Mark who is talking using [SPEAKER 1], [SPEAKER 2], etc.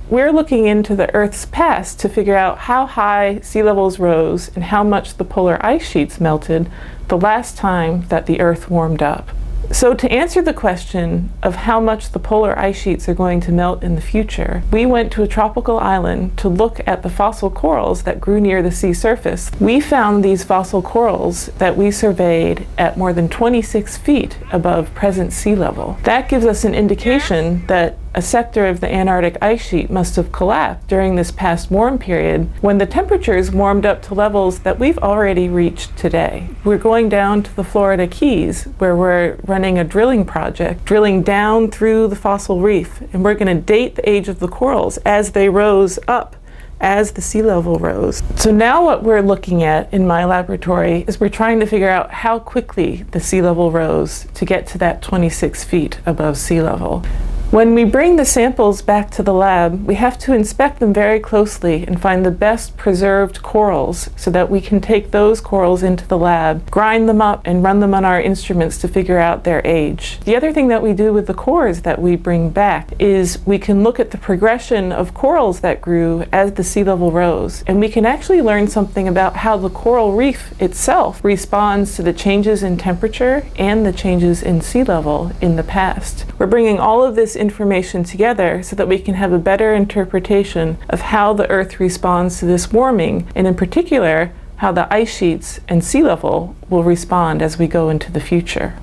[SPEAKER 1] we're looking into the Earth's past to figure out how high sea levels rose and how much the polar ice sheets melted the last time that the Earth warmed up. So to answer the question of how much the polar ice sheets are going to melt in the future, we went to a tropical island to look at the fossil corals that grew near the sea surface. We found these fossil corals that we surveyed at more than 26 feet above present sea level. That gives us an indication that a sector of the Antarctic ice sheet must have collapsed during this past warm period when the temperatures warmed up to levels that we've already reached today. We're going down to the Florida Keys where we're running a drilling project, drilling down through the fossil reef, and we're going to date the age of the corals as they rose up as the sea level rose. So now what we're looking at in my laboratory is we're trying to figure out how quickly the sea level rose to get to that 26 feet above sea level. When we bring the samples back to the lab, we have to inspect them very closely and find the best preserved corals so that we can take those corals into the lab, grind them up, and run them on our instruments to figure out their age. The other thing that we do with the cores that we bring back is we can look at the progression of corals that grew as the sea level rose, and we can actually learn something about how the coral reef itself responds to the changes in temperature and the changes in sea level in the past. We're bringing all of this information together so that we can have a better interpretation of how the Earth responds to this warming, and in particular, how the ice sheets and sea level will respond as we go into the future.